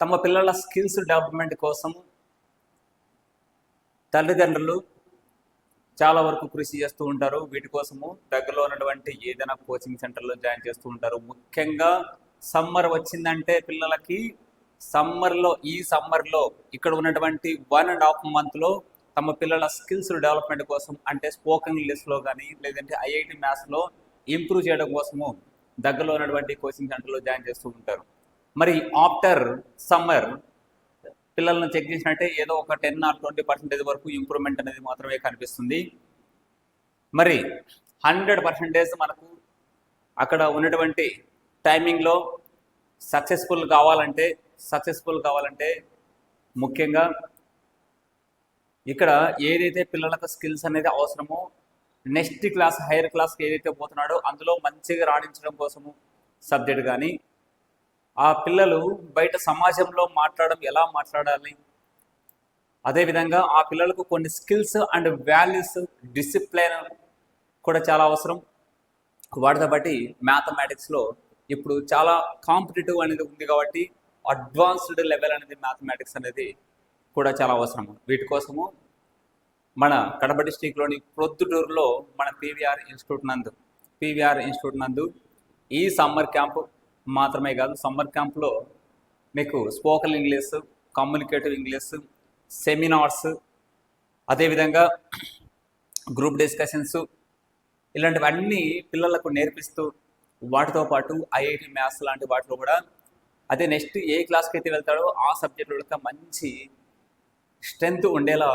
తమ పిల్లల skills development కోసం తల్లిదండ్రులు చాలా వరకు కృషి చేస్తూ ఉంటారు. వీటి కోసము దగ్గరలో ఉన్నటువంటి ఏదైనా కోచింగ్ సెంటర్లో జాయిన్ చేస్తూ ఉంటారు. ముఖ్యంగా సమ్మర్ వచ్చిందంటే పిల్లలకి ఈ సమ్మర్లో ఇక్కడ ఉన్నటువంటి 1.5 monthలో తమ పిల్లల స్కిల్స్ డెవలప్మెంట్ కోసం, అంటే స్పోకెన్ ఇంగ్లీష్లో కానీ లేదంటే ఐఐటి మ్యాథ్స్లో ఇంప్రూవ్ చేయడం కోసము దగ్గరలో ఉన్నటువంటి కోచింగ్ సెంటర్లో జాయిన్ చేస్తూ ఉంటారు. మరి ఆఫ్టర్ సమ్మర్ పిల్లలను చెక్ చేసినట్టే ఏదో ఒక 10 or 20% వరకు ఇంప్రూవ్మెంట్ అనేది మాత్రమే కనిపిస్తుంది. మరి 100% మనకు అక్కడ ఉన్నటువంటి టైమింగ్లో సక్సెస్ఫుల్ కావాలంటే ముఖ్యంగా ఇక్కడ ఏదైతే పిల్లలకు స్కిల్స్ అనేది అవసరమో నెక్స్ట్ క్లాస్ హైయర్ క్లాస్కి ఏదైతే పోతున్నాడో అందులో మంచిగా రాణించడం కోసము సబ్జెక్ట్ కానీ, ఆ పిల్లలు బయట సమాజంలో ఎలా మాట్లాడాలి, అదేవిధంగా ఆ పిల్లలకు కొన్ని స్కిల్స్ అండ్ వాల్యూస్, డిసిప్లైన్ కూడా చాలా అవసరం. వాటితో బట్టి మ్యాథమెటిక్స్లో ఇప్పుడు చాలా కాంపిటేటివ్ అనేది ఉంది కాబట్టి అడ్వాన్స్డ్ లెవెల్ అనేది మ్యాథమెటిక్స్ అనేది కూడా చాలా అవసరం. వీటి కోసము మన కడప డిస్టిక్లోని ప్రొద్దుటూరులో మన పీవీఆర్ ఇన్స్టిట్యూట్ నందు ఈ సమ్మర్ క్యాంపు మాత్రమే కాదు, సమ్మర్ క్యాంప్లో మీకు spoken English, communicative English, seminars, అదేవిధంగా గ్రూప్ డిస్కషన్స్ ఇలాంటివన్నీ పిల్లలకు నేర్పిస్తూ, వాటితో పాటు ఐఐటి మ్యాథ్స్ లాంటి వాటిలో కూడా అదే నెక్స్ట్ ఏ క్లాస్కి అయితే వెళ్తాడో ఆ సబ్జెక్టులో మంచి స్ట్రెంగ్త్ ఉండేలా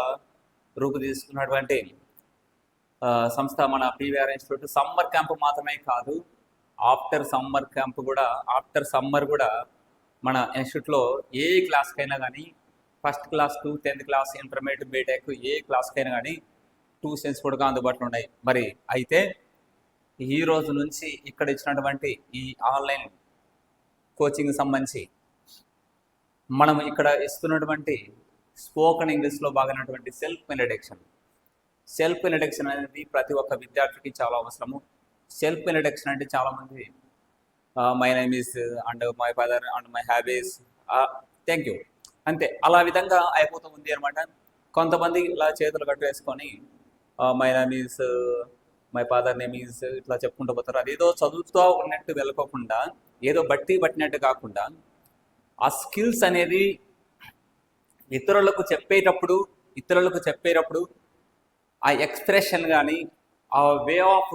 రూపుదిద్దుకున్నటువంటి సంస్థ మన పీవీఆర్ ఇన్స్టిట్యూట్. సమ్మర్ క్యాంపు మాత్రమే కాదు, ఆఫ్టర్ సమ్మర్ కూడా మన ఇన్స్టిట్యూట్లో ఏ క్లాస్కైనా కానీ, first class to 10th class, intermediate, B Tech ఏ క్లాస్కైనా కానీ ట్యూషన్స్ కూడా అందుబాటులో ఉన్నాయి. మరి అయితే ఈ రోజు నుంచి ఇక్కడ ఇచ్చినటువంటి ఈ ఆన్లైన్ కోచింగ్ సంబంధించి మనం ఇక్కడ ఇస్తున్నటువంటి స్పోకెన్ ఇంగ్లీష్లో భాగమైనటువంటి సెల్ఫ్ ఇంట్రడక్షన్ అనేది ప్రతి ఒక్క విద్యార్థికి చాలా అవసరము. సెల్ఫ్ ఇంట్రడక్షన్ అంటే చాలామంది my name is and my father and my hobbies, thank you, అంతే అలా విధంగా అయిపోతూ ఉంది అనమాట. కొంతమంది ఇలా చేతులు కట్టు వేసుకొని my name is, my father name is ఇట్లా చెప్పుకుంటూ పోతారు. అది ఏదో చదువుతూ ఉన్నట్టు వెళ్ళకోకుండా, ఏదో పట్టినట్టు కాకుండా ఆ స్కిల్స్ అనేది ఇతరులకు చెప్పేటప్పుడు ఆ ఎక్స్ప్రెషన్ కానీ, ఆ వే ఆఫ్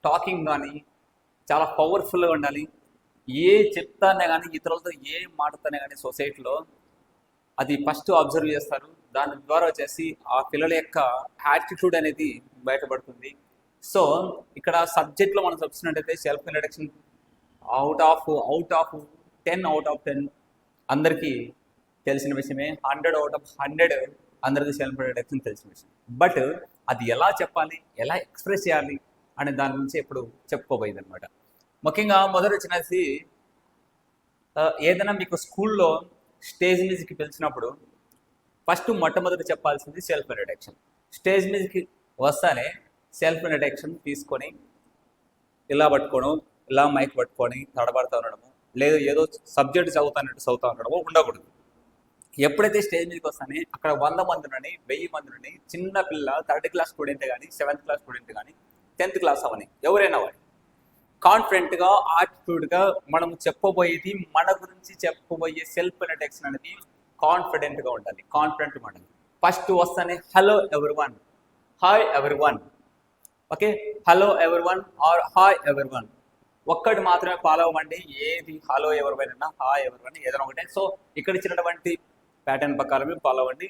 టాకింగ్ కానీ చాలా పవర్ఫుల్గా ఉండాలి. ఏ చెప్తానే కానీ, ఇతరులతో ఏ మాట్లాడితేనే కానీ సొసైటీలో అది ఫస్ట్ అబ్జర్వ్ చేస్తారు. దాని ద్వారా వచ్చేసి ఆ పిల్లల యొక్క యాటిట్యూడ్ అనేది బయటపడుతుంది. సో ఇక్కడ సబ్జెక్ట్లో మనం చూసినట్టయితే సెల్ఫ్ ఇంట్రడక్షన్ అవుట్ ఆఫ్ 10 అందరికీ తెలిసిన విషయమే, 100 out of 100 అందరికీ సెల్ఫ్ ఇంట్రడక్షన్ తెలిసిన విషయం. బట్ అది ఎలా చెప్పాలి, ఎలా ఎక్స్ప్రెస్ చేయాలి అనే దాని గురించి ఇప్పుడు చెప్పుకోబోయేది అనమాట. ముఖ్యంగా మొదటి వచ్చినది, ఏదైనా మీకు స్కూల్లో స్టేజ్ మీదకి పిలిచినప్పుడు మొట్టమొదటి చెప్పాల్సింది సెల్ఫ్ ఇంట్రడక్షన్. స్టేజ్ మీదకి వస్తానే సెల్ఫ్ ఇంట్రడక్షన్ తీసుకొని ఇలా పట్టుకోవడం, ఇలా మైక్ పట్టుకొని తడబడుతూ ఉండడము, లేదా ఏదో సబ్జెక్ట్ చదువుతూ ఉండడము ఉండకూడదు. ఎప్పుడైతే స్టేజ్ మీదకి వస్తానే అక్కడ 100 మంది నుండి 1000 మంది నుండి చిన్న పిల్ల 3rd క్లాస్ స్టూడెంట్ కానీ, 7th క్లాస్ స్టూడెంట్ కానీ, 10th క్లాస్ అవని ఎవరైనా వాడి కాన్ఫిడెంట్గా, యాటిట్యూడ్గా మనం చెప్పబోయేది, మన గురించి చెప్పబోయే సెల్ఫ్ ఇంట్రడక్షన్ అనేది కాన్ఫిడెంట్గా ఉండాలి. ఫస్ట్ వస్తానే hello everyone, hi everyone, okay, hello everyone or hi everyone ఒక్కటి మాత్రమే ఫాలో అవ్వండి. ఏది హలో ఎవరివైనా, హాయ్ ఎవరివైనా ఏదైనా ఒకటే. సో ఇక్కడ ఇచ్చినటువంటి ప్యాటర్న్ ప్రకారమే ఫాలో అవ్వండి.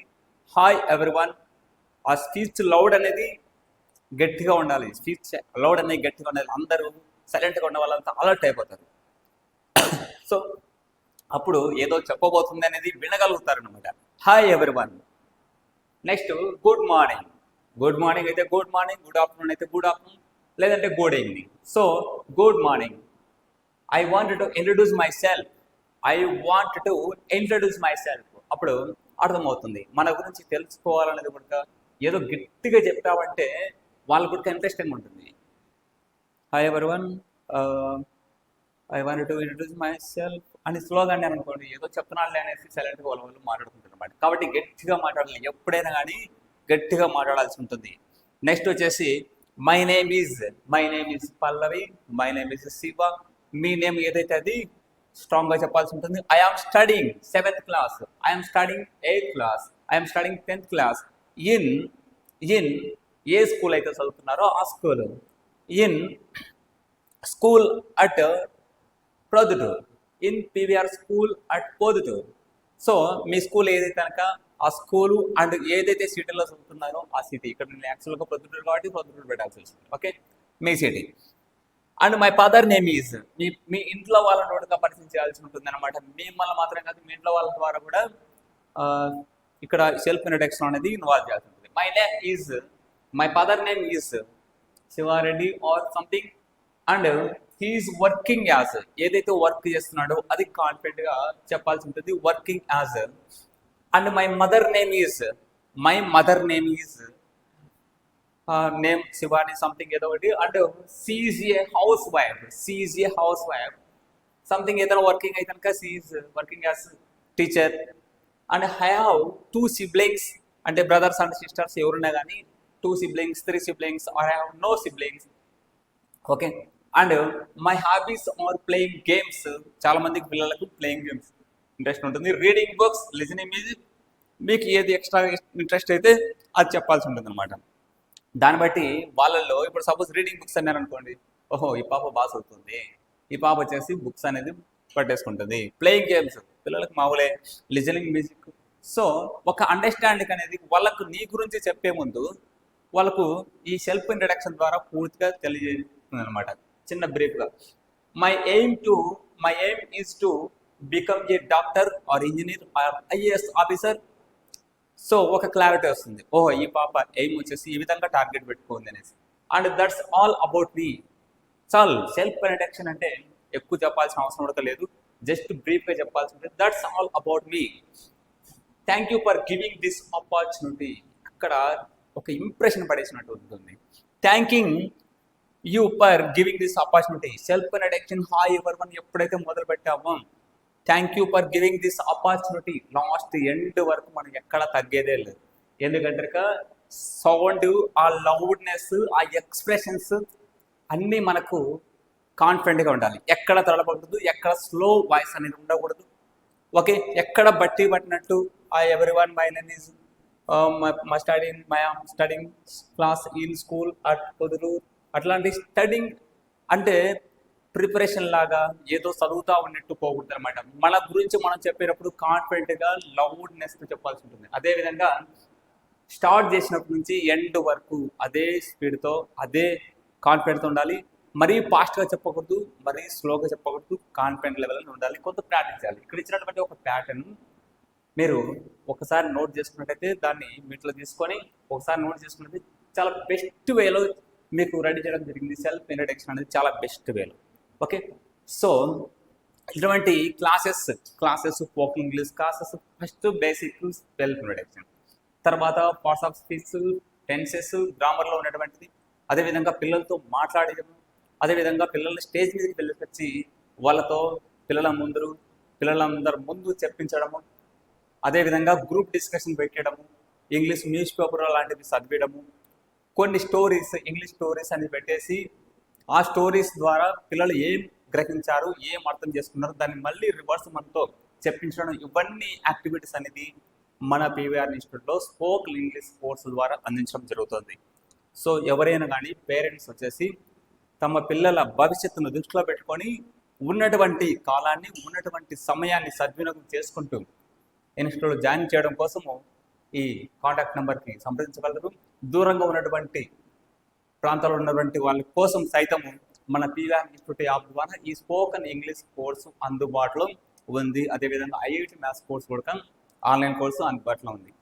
హాయ్ ఎవ్రీవన్, ఆ స్పీచ్ లౌడ్ అనేది గట్టిగా ఉండాలి. అందరూ సైలెంట్గా ఉన్న వాళ్ళంతా అలర్ట్ అయిపోతారు. సో అప్పుడు ఏదో చెప్పబోతుంది అనేది వినగలుగుతారు అనమాట. Hi everyone. Next good morning అయితే గుడ్ మార్నింగ్, గుడ్ ఆఫ్టర్నూన్ అయితే గుడ్ ఆఫ్టర్నూన్, లేదంటే good evening. So good morning, I want to introduce my self. అప్పుడు అర్థమవుతుంది మన గురించి తెలుసుకోవాలనేది కూడా. ఏదో గట్టిగా చెప్పావంటే వాళ్ళ కూడా ఇంట్రెస్టింగ్ ఉంటుంది. Hi everyone, I want to introduce my self, అని స్లోగా అన్నారు అనుకోండి, ఏదో చెప్తున్నాళ్ళే అనేసి సైలెంట్గా వాళ్ళు మాట్లాడుకుంటారు అనమాట. కాబట్టి గట్టిగా మాట్లాడాలి, ఎప్పుడైనా కానీ గట్టిగా మాట్లాడాల్సి ఉంటుంది. నెక్స్ట్ వచ్చేసి my name is Pallavi, my name is Shiva. మీ నేమ్ ఏదైతే అది స్ట్రాంగ్గా చెప్పాల్సి ఉంటుంది. I am studying 7th class, I am studying 8th class, I am studying 10th class. In ఏ స్కూల్ అయితే చదువుతున్నారో ఆ school. In school at Proddatur, in PVR school at Proddatur. So మీ స్కూల్ ఏదైతే కనుక ఆ స్కూలు అండ్ ఏదైతే సిటీలో చదువుతున్నారో ఆ సిటీ. ఇక్కడ నేను యాక్చువల్గా ప్రొద్దుటూరు కాబట్టి ప్రొద్దుటూరు పెట్టాల్సి వస్తుంది. ఓకే, మీ city. And my father name is, మీ ఇంట్లో వాళ్ళ నోటుగా పరిచయం చేయాల్సి ఉంటుంది అనమాట. మిమ్మల్ని మాత్రం కాదు, మీ ఇంట్లో వాళ్ళ ద్వారా కూడా ఇక్కడ సెల్ఫ్ ఇంట్రడక్షన్ అనేది ఇన్వాల్వ్ చేయాల్సి ఉంటుంది. My father name is Shiva Reddy or something and he's working as, ఏదైతే వర్క్ చేస్తున్నాడో అది కాన్ఫిడెంట్ గా చెప్పాల్సి ఉంటుంది, working as. And my mother name is name Shivani something ఏదో ఒకటి. And she's a housewife something ఏదైనా వర్కింగ్ అయితే కనుక she's working as teacher. And I have 2 siblings, అంటే బ్రదర్స్ అండ్ సిస్టర్స్ ఎవరున్నా కానీ 2 siblings, 3 siblings, or I have no siblings. Okay. And my hobbies are playing games, చాలా మందికి పిల్లలకు playing games interest ఉంటుంది. రీడింగ్ బుక్స్, లిజనింగ్ మ్యూజిక్, మీకు ఏది extra interest అయితే అది చెప్పాల్సి ఉంటుంది అనమాట. దాన్ని బట్టి వాళ్ళల్లో ఇప్పుడు సపోజ్ రీడింగ్ బుక్స్ అన్నారు అనుకోండి, ఓహో ఈ పాప బాగా చదువుతుంది, ఈ పాప వచ్చేసి బుక్స్ అనేది పట్టేసుకుంటుంది. ప్లేయింగ్ గేమ్స్ పిల్లలకు మామూలే, లిజనింగ్ మ్యూజిక్. సో ఒక అండర్స్టాండింగ్ అనేది వాళ్ళకు నీ గురించి చెప్పే ముందు వాళ్ళకు ఈ సెల్ఫ్ ఇంట్రడక్షన్ ద్వారా పూర్తిగా తెలియజేస్తుంది అనమాట. చిన్న బ్రీఫ్గా my aim is to become a doctor or engineer or IAS officer. So ఒక క్లారిటీ వస్తుంది, ఓహో ఈ పాప ఎయిమ్ వచ్చేసి ఈ విధంగా టార్గెట్ పెట్టుకుంది అనేసి. And that's all about me. చాలు, సెల్ఫ్ ఇంట్రడక్షన్ అంటే ఎక్కువ చెప్పాల్సిన అవసరం కూడా లేదు, జస్ట్ బ్రీఫ్గా చెప్పాల్సి ఉంటుంది. That's all about me. Thank you for giving this opportunity. అక్కడ ఒక ఇంప్రెషన్ పడేసినట్టు ఉంటుంది. Thanking you for giving this opportunity. Self introduction hi everyone ఎప్పుడైతే మొదలు పెట్టామో thank you for giving this opportunity last end వరకు మనం ఎక్కడ తగ్గేదే లేదు. ఎందుకంటే సౌండ్, ఆ లౌడ్నెస్, ఆ ఎక్స్ప్రెషన్స్ అన్నీ మనకు కాన్ఫిడెంట్గా ఉండాలి. ఎక్కడ తడబడదు, ఎక్కడ స్లో వాయిస్ అనేది ఉండకూడదు. ఓకే, ఎక్కడ బట్టి పట్టినట్టు everyone, my name is I am studying class in school at పొదురు, అట్లాంటి స్టడింగ్ అంటే ప్రిపరేషన్ లాగా ఏదో చదువుతా ఉన్నట్టు పోకూడదు అనమాట. మన గురించి మనం చెప్పేటప్పుడు కాన్ఫిడెంట్గా లౌడ్నెస్తో చెప్పాల్సి ఉంటుంది. అదేవిధంగా స్టార్ట్ చేసినప్పటి నుంచి ఎండ్ వరకు అదే స్పీడ్తో అదే కాన్ఫిడెంట్తో ఉండాలి. మరీ ఫాస్ట్గా చెప్పకూడదు, మరీ స్లోగా చెప్పకూడదు, కాన్ఫిడెంట్ లెవెల్లో ఉండాలి. కొంత ప్రాక్టీస్ చేయాలి. ఇక్కడ ఇచ్చినటువంటి ఒక ప్యాటర్న్ మీరు ఒకసారి నోట్ చేసుకున్నట్టయితే దాన్ని మీట్లో తీసుకొని ఒకసారి నోట్ చేసుకున్నట్టు చాలా బెస్ట్ వేలో మీకు రెడీ చేయడం జరిగింది. సెల్ఫ్ ఇంట్రడక్షన్ అనేది చాలా బెస్ట్ వేలో. ఓకే, సో ఇటువంటి classes spoken English classes first basic self introduction, తర్వాత పార్ట్స్ ఆఫ్ స్పీచ్, టెన్సెస్, గ్రామర్లో ఉన్నటువంటిది, అదేవిధంగా పిల్లలతో మాట్లాడేయడం, అదేవిధంగా పిల్లల్ని స్టేజ్ మీదకి వెళ్ళొచ్చి వాళ్ళతో పిల్లలందరి ముందు చెప్పించడము, అదేవిధంగా గ్రూప్ డిస్కషన్ పెట్టడము, ఇంగ్లీష్ న్యూస్ పేపర్ లాంటివి చదివేయడము, కొన్ని స్టోరీస్ ఇంగ్లీష్ స్టోరీస్ అని పెట్టేసి ఆ స్టోరీస్ ద్వారా పిల్లలు ఏం గ్రహించారు, ఏం అర్థం చేసుకున్నారు దాన్ని మళ్ళీ రివర్స్ మనతో చెప్పించడం, ఇవన్నీ యాక్టివిటీస్ అనేది మన పీవీఆర్ ఇన్స్టిట్యూట్లో స్పోకెన్ ఇంగ్లీష్ కోర్సు ద్వారా అందించడం జరుగుతుంది. సో ఎవరైనా కానీ పేరెంట్స్ వచ్చేసి తమ పిల్లల భవిష్యత్తును దృష్టిలో పెట్టుకొని ఉన్నటువంటి కాలాన్ని, ఉన్నటువంటి సమయాన్ని సద్వినియోగం చేసుకుంటూ ఇన్స్టిట్యూట్లో జాయిన్ చేయడం కోసము ఈ కాంటాక్ట్ నెంబర్కి సంప్రదించగలరు. దూరంగా ఉన్నటువంటి ప్రాంతాల్లో ఉన్నటువంటి వాళ్ళ కోసం సైతము మన పీవీఆర్ ఇన్స్టిట్యూట్ యాప్ ద్వారా ఈ స్పోకెన్ ఇంగ్లీష్ కోర్సు అందుబాటులో ఉంది. అదేవిధంగా IIT మ్యాథ్స్ కోర్సు కూడా ఆన్లైన్ కోర్సు అందుబాటులో ఉంది.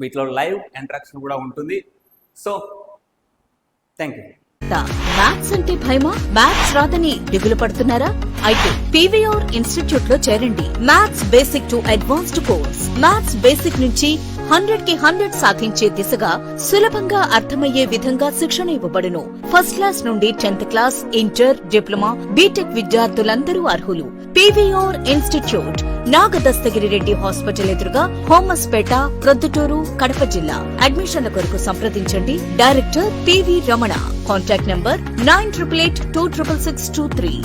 వీటిలో లైవ్ ఇంటరాక్షన్ కూడా ఉంటుంది. So thank you. మ్యాథ్స్ అంటే భయమా? మ్యాథ్స్ రాదని దిగులు పడుతున్నారా? అయితే పీవీఆర్ ఇన్స్టిట్యూట్ లో చేరండి. Maths basic to advanced course. Maths basic నుంచి 100కి 100 సాధించే దిశగా సులభంగా అర్థమయ్యే విధంగా శిక్షణ ఇవ్వబడును. ఫస్ట్ క్లాస్ నుండి 10th class, inter, diploma, BTech విద్యార్థులందరూ అర్హులు. PVR institute, Nagadastagiri Reddy hospital ఎదురుగా, హోమస్పేట, ప్రొద్దుటూరు, కడప జిల్లా. అడ్మిషన్ల కొరకు సంప్రదించండి. Director PV Ramana. Contact number 9882666623.